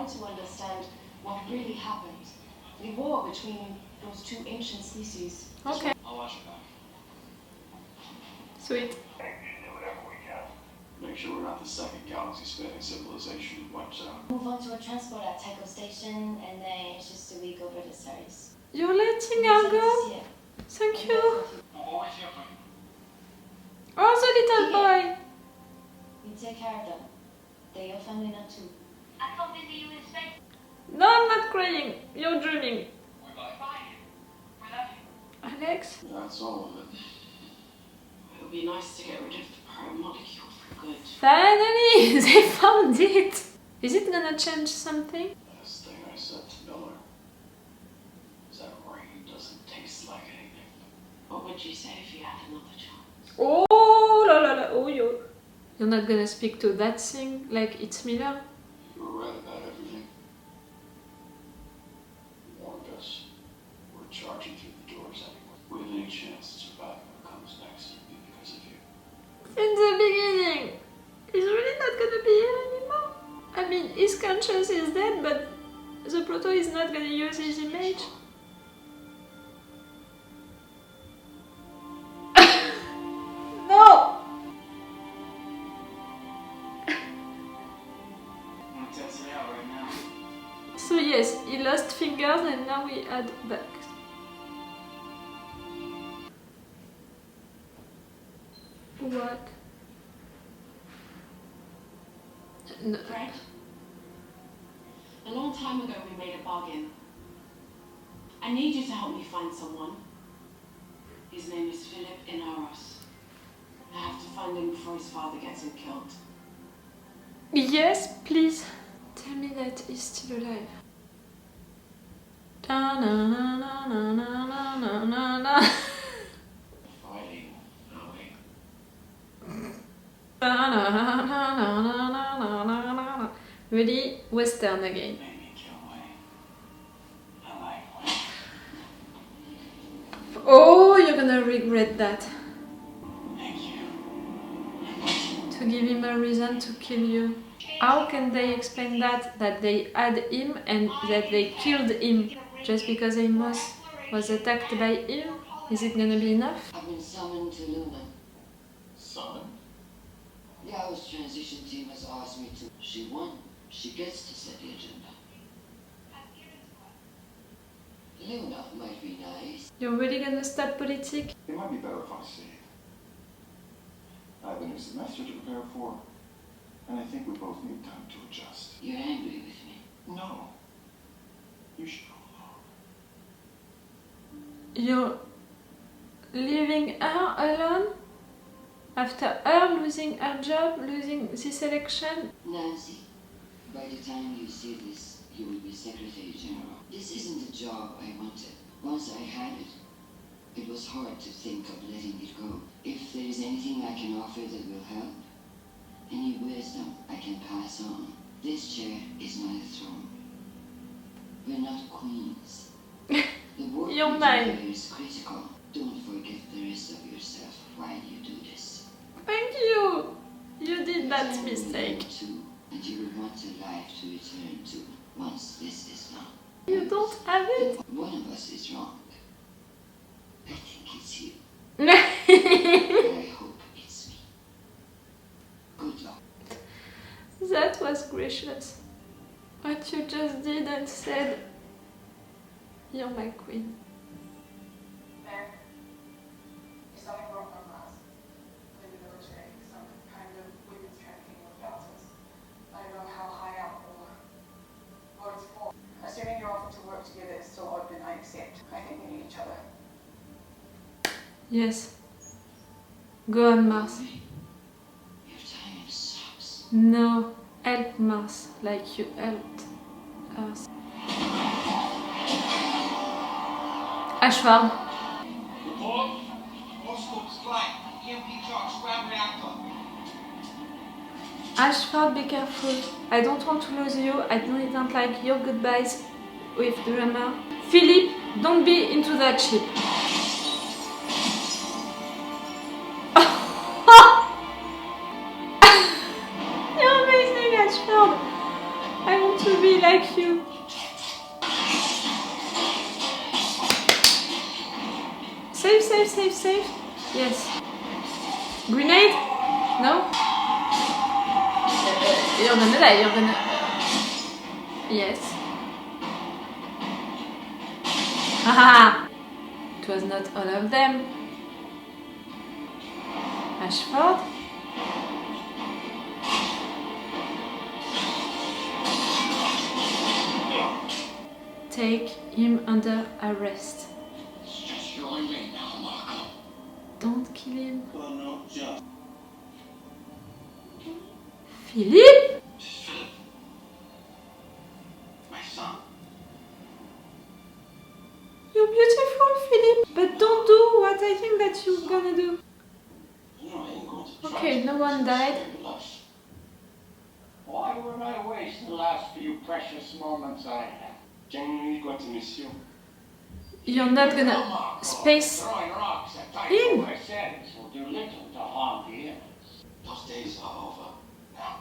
want to understand what really happened. The war between those two ancient species. Okay. I'll watch it back. Sweet. Do whatever we can. Make sure we're not the second galaxy-spanning civilization who wipes out. Move on to a transport at Tycho Station, and then it's just a week over the stars. You're letting her go? Thank you. We'll always hear from you. Oh, the little boy. You take care of them. They're your family now too. I can't visit you in space. No, I'm not crying. You're dreaming. We're bye. We love you. Alex? That's all of it. It would be nice to get rid of the parent molecule for good. Finally, they found it. Is it gonna change something? Last thing I said to Miller is that rain doesn't taste like anything. What would you say if you had another chance? Oh la la la. Oh you're not gonna speak to that thing like it's Miller? You were right about everything. You warned us. We're charging through the doors anyway. We have any chance to survive what comes next, it'll be because of you. In the beginning, he's really not gonna be here anymore. I mean, his conscience is dead, but the Proto is not gonna use his image. No! I'm gonna test it out right now. So yes, he lost fingers and now we add back. What? No. Fred? A long time ago we made a bargain. I need you to help me find someone. His name is Philip Inaros. I have to find him before his father gets him killed. Yes, please. Tell me that he's still alive. Da na na na na na na na na na. Fighting, Howie. Da na na na na na na na na. Really Western again. Maybe kill Wayne. I like Wayne. Oh, you're gonna regret that. Thank you. To give him a reason to kill you. How can they explain that? That they had him and that they killed him just because Amos was attacked by him? Is it gonna be enough? I've been summoned to Luna. Son? The Hours transition team has asked me to. She won. She gets to set the agenda. Luna might be nice. You're really gonna start politics? It might be better if I see it. I have a new semester to prepare for, and I think we both need time to adjust. You're angry with me. No. You should go alone. You're leaving her alone? After her losing her job, losing this election? Nancy, by the time you see this, you will be Secretary General. This isn't the job I wanted. Once I had it, it was hard to think of letting it go. If there is anything I can offer that will help, any wisdom I can pass on, this chair is not a throne. We're not queens. The work You're you do mine. here is critical. Don't forget the rest of yourself while you do this. Thank you! You did that Time will mistake. go too, and you will want a life to return to once this is done. You don't have it? One of us is wrong. I think it's you. That But I hope it's me. Good luck. was gracious. What you just did and said, you're my queen. There is something wrong on Mars. With the military, some kind of women's trafficking with daughters. I don't know how high up or what it's for. Assuming you're offered to work together is still open, I accept. I think we need each other. Yes. Go on Mars. Your timing sucks. No. Help Mars like you helped us. Ashford. Report. Austalk's flight. EMP shock, scram reactor. Ashford, be careful. I don't want to lose you. I don't like your goodbyes with drama. Philip, don't be into that ship. You're amazing, Ashford. I want to be like Save, save, save, save. Yes. Grenade? No? You're gonna die, you're gonna... Yes. Haha! It was not all of them. Ashford? Take him under arrest. It's just you and me now, Marco. Don't kill him. Well, no, just. Philippe? Philip. My son. You're beautiful, Philippe. But don't do what I think that you're gonna do. No, I ain't going to try Okay, to no one died. save your life. Why would I waste the last few precious moments I had? Genuinely got to miss you. You're not No, gonna Marco. space Throwing rocks at him. Tycho Mercedes will do little to harm the innocents. Those days are over. Now,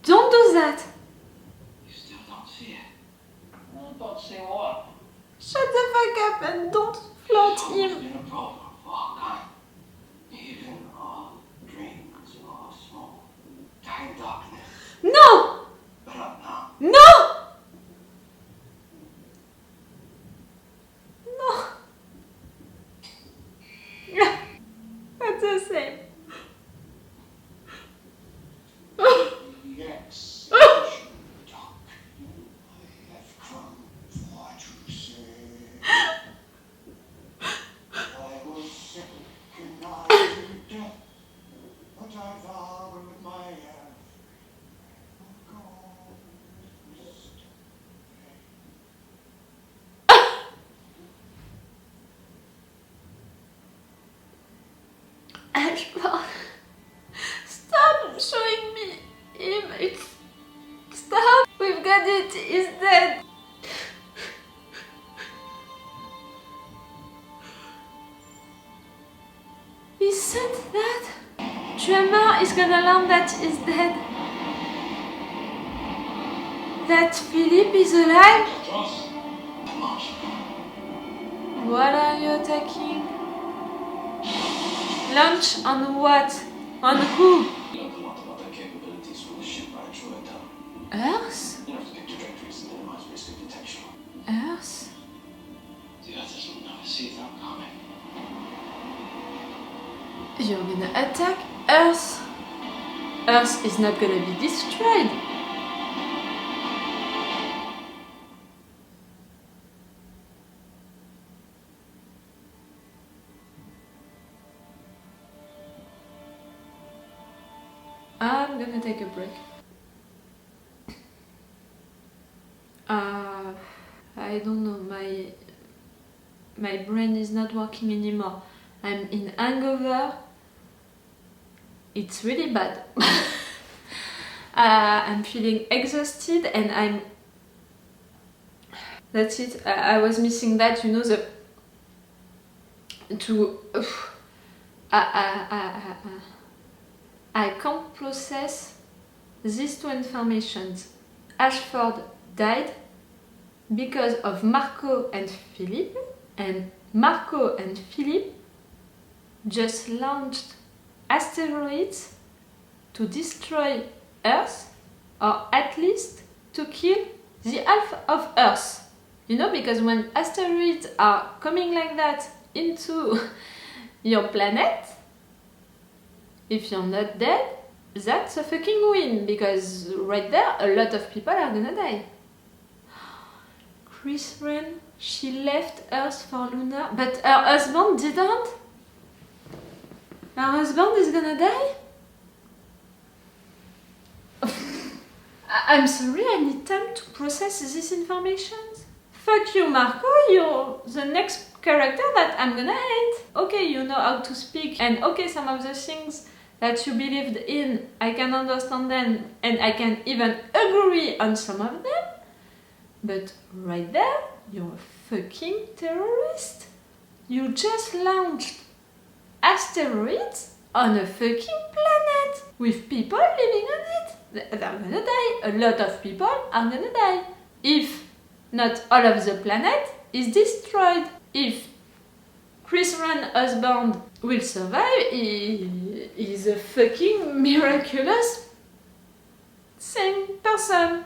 Don't do that. you still don't see it. Well, don't see what? Shut the fuck up and don't float It's him. always been a problem for all kind. Even all dreams are small. Die in darkness. No! But up now. No! No! That's the same. Yes. I have come for to say I was sick and I to death, but I vow with my hand will go mist. Ashford, stop showing me him. Stop. We've got it. He's dead. He said that. Tremor is gonna learn that he's dead. That Philippe is alive. Joss, Marsh. What are you attacking? Launch on what? On who? You learned a lot about their capabilities from the ship I enjoyed down. Earth? You have to pick trajectories and minimize risk of detection. Earth? The others will never see them coming. You're gonna attack Earth? Earth is not gonna be destroyed. I'm gonna take a break. I don't know, my brain is not working anymore. I'm in hangover. It's really bad. I'm feeling exhausted and that's it. I was missing that, you know, I can't process these two informations. Ashford died because of Marco and Philippe, and Marco and Philippe just launched asteroids to destroy Earth, or at least to kill the half of Earth. You know, because when asteroids are coming like that into your planet, if you're not dead, that's a fucking win, because right there, a lot of people are gonna die. Chris Wren, she left Earth for Luna, but her husband didn't? Her husband is gonna die? I'm sorry, I need time to process this information. Fuck you, Marco, you're the next character that I'm gonna hate. Okay, you know how to speak, and okay, some of the things that you believed in, I can understand them, and I can even agree on some of them. But right there, you're a fucking terrorist. You just launched asteroids on a fucking planet with people living on it. They're gonna die. A lot of people are gonna die. If not all of the planet is destroyed. If Chris Rann's husband will survive, he is a fucking miraculous same person.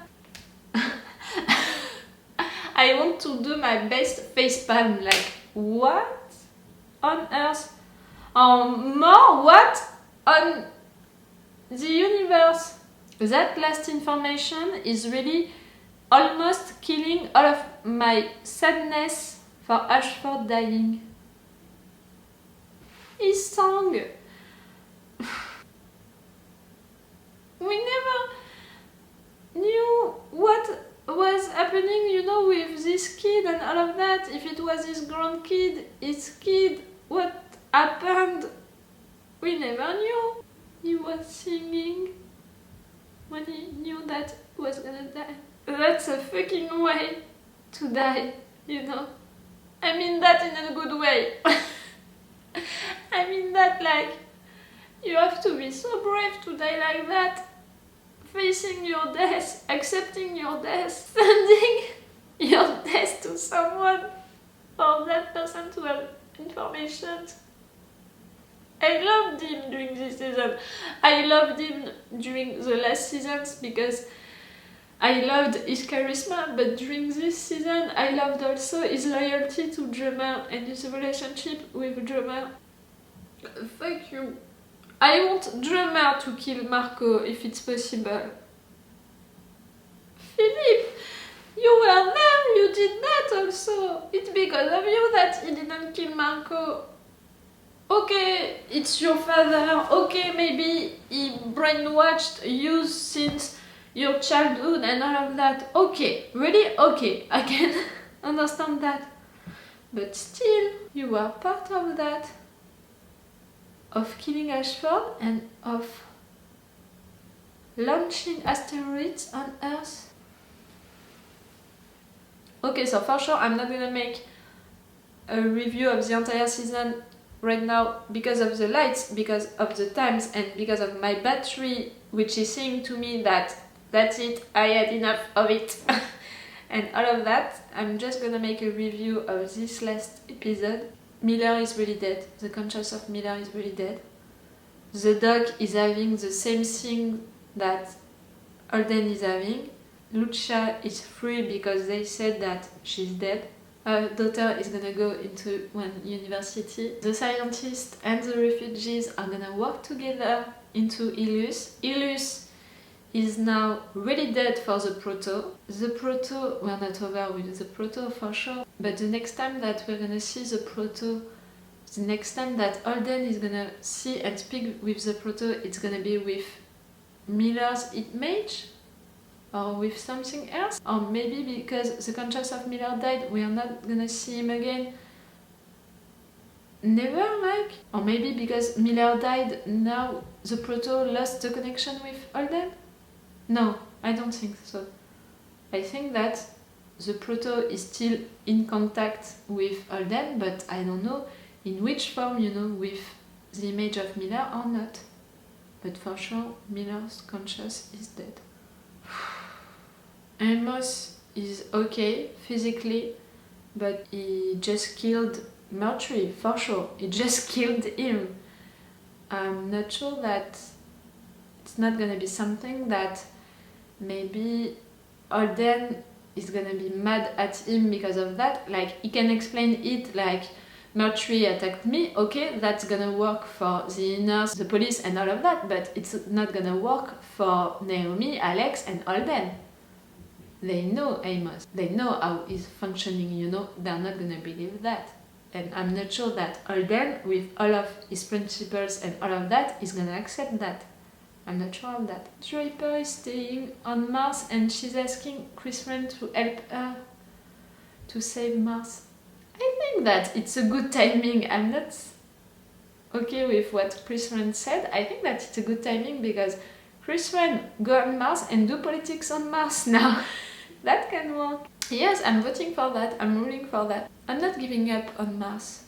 I want to do my best facepalm, like, what on earth? More what on the universe? That last information is really almost killing all of my sadness for Ashford dying. His song. We never knew what was happening, you know, with this kid and all of that. If it was his grandkid, his kid, what happened? We never knew. He was singing when he knew that he was gonna die. That's a fucking way to die, you know. I mean that in a good way. I mean that, like, you have to be so brave to die like that. Facing your death, accepting your death, sending your death to someone for that person to have information. I loved him during this season. I loved him during the last seasons because I loved his charisma, but during this season I loved also his loyalty to Drummer and his relationship with Drummer. Fuck you. I want Drummer to kill Marco if it's possible. Philip, you were there, you did that also. It's because of you that he didn't kill Marco. Okay, it's your father. Okay, maybe he brainwashed you since your childhood and all of that. Okay, really? Okay, I can understand that. But still, you were part of that. Of killing Ashford and of launching asteroids on Earth. Okay, so for sure I'm not gonna make a review of the entire season right now because of the lights, because of the times, and because of my battery, which is saying to me that that's it, I had enough of it. And all of that. I'm just gonna make a review of this last episode. Miller is really dead. The conscience of Miller is really dead. The dog is having the same thing that Holden is having. Lucia is free because they said that she's dead. Her daughter is gonna go into one university. The scientists and the refugees are gonna work together into Ilus. Ilus is now really dead for the Proto. The Proto, we're not over with the Proto for sure, but the next time that we're gonna see the Proto, the next time that Holden is gonna see and speak with the Proto, it's gonna be with Miller's hit mage? Or with something else? Or maybe because the conscience of Miller died, we are not gonna see him again. Never, like? Or maybe because Miller died, now the Proto lost the connection with Holden? No, I don't think so. I think that the Proto is still in contact with Holden, but I don't know in which form, you know, with the image of Miller or not. But for sure, Miller's conscience is dead. Amos is okay physically, but he just killed Mercury, for sure. He just killed him. I'm not sure that it's not gonna be something that maybe Holden is gonna be mad at him because of that. Like, he can explain it like, Mercury attacked me, okay, that's gonna work for the Inners, the police and all of that, but it's not gonna work for Naomi, Alex and Holden. They know Amos, they know how he's functioning, you know, they're not gonna believe that. And I'm not sure that Holden, with all of his principles and all of that, is gonna accept that. I'm not sure of that. Draper is staying on Mars and she's asking Chris Rand to help her to save Mars. I think that it's a good timing. I'm not okay with what Chris Rand said. I think that it's a good timing because Chris Rand go on Mars and do politics on Mars now. That can work. Yes, I'm voting for that. I'm ruling for that. I'm not giving up on Mars.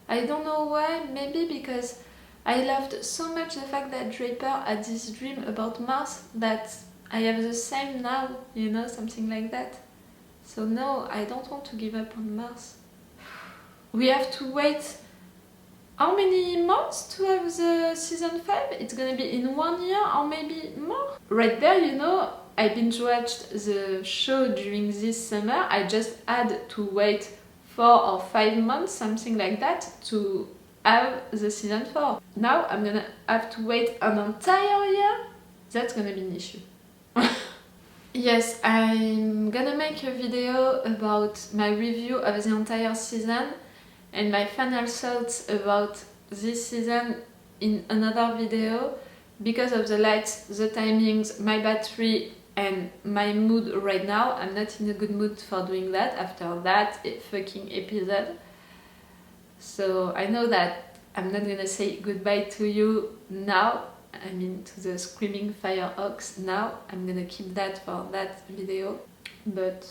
I don't know why. Maybe because I loved so much the fact that Draper had this dream about Mars that I have the same now, you know, something like that. So no, I don't want to give up on Mars. We have to wait how many months to have the season 5? It's gonna be in 1 year or maybe more. Right there, you know, I binge watched the show during this summer. I just had to wait 4 or 5 months, something like that, to have the season 4. Now I'm gonna have to wait an entire year. That's gonna be an issue. Yes, I'm gonna make a video about my review of the entire season and my final thoughts about this season in another video. Because of the lights, the timings, my battery and my mood right now, I'm not in a good mood for doing that after that fucking episode. So I know that I'm not gonna say goodbye to you now, I mean to the Screaming Firehawks now. I'm gonna keep that for that video. But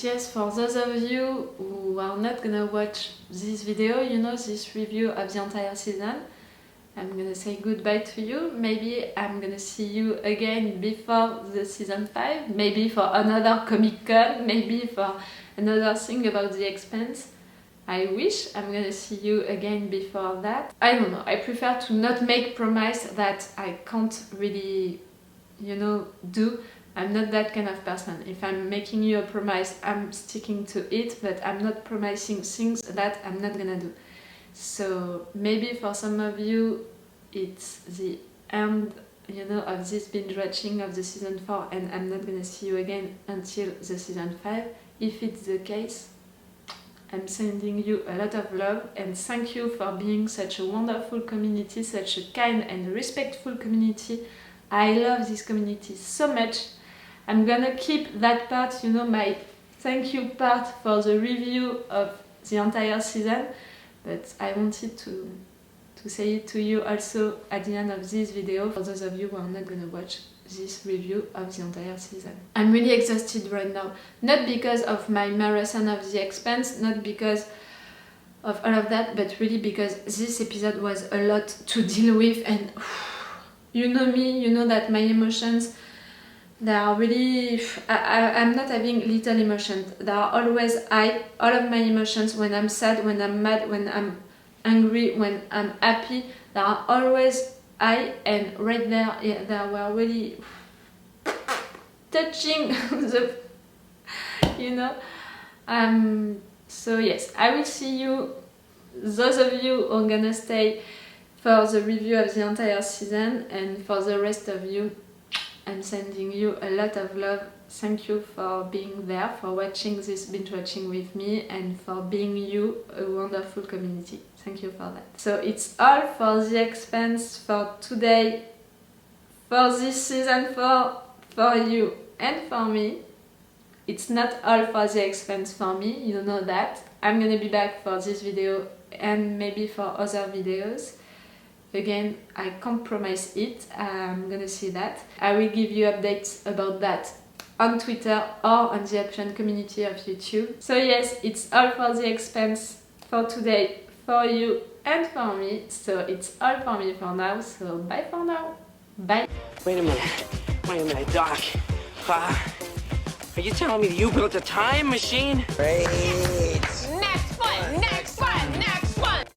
yes, for those of you who are not gonna watch this video, you know, this review of the entire season, I'm gonna say goodbye to you. Maybe I'm gonna see you again before the season 5, maybe for another Comic-Con, maybe for another thing about The Expanse. I wish I'm gonna see you again before that. I don't know, I prefer to not make promise that I can't really, you know, do. I'm not that kind of person. If I'm making you a promise, I'm sticking to it, but I'm not promising things that I'm not gonna do. So maybe for some of you it's the end, you know, of this binge watching of the season 4 and I'm not gonna see you again until the season 5. If it's the case, I'm sending you a lot of love and thank you for being such a wonderful community, such a kind and respectful community. I love this community so much. I'm gonna keep that part, you know, my thank you part for the review of the entire season, but I wanted to say it to you also at the end of this video for those of you who are not gonna watch this review of the entire season. I'm really exhausted right now, not because of my marathon of The Expanse, not because of all of that, but really because this episode was a lot to deal with and you know me, you know that my emotions, they are really, I'm not having little emotions, they are always high. All of my emotions, when I'm sad, when I'm mad, when I'm angry, when I'm happy, they are always high, and right there, yeah, they were really touching the, you know. So yes, I will see you, those of you who are gonna stay for the review of the entire season, and for the rest of you, I'm sending you a lot of love. Thank you for being there, for watching this binge watching with me, and for being you, a wonderful community. Thank you for that. So it's all for The Expanse for today, for this season 4, for you and for me. It's not all for The Expanse for me, you know that. I'm gonna be back for this video and maybe for other videos. Again, I can't promise it, I'm gonna see that. I will give you updates about that on Twitter or on the Option community of YouTube. So yes, it's all for The Expanse for today, for you and for me. So it's all for me for now, so bye for now. Bye. Wait a minute, Doc. Are you telling me that you built a time machine? Crazy.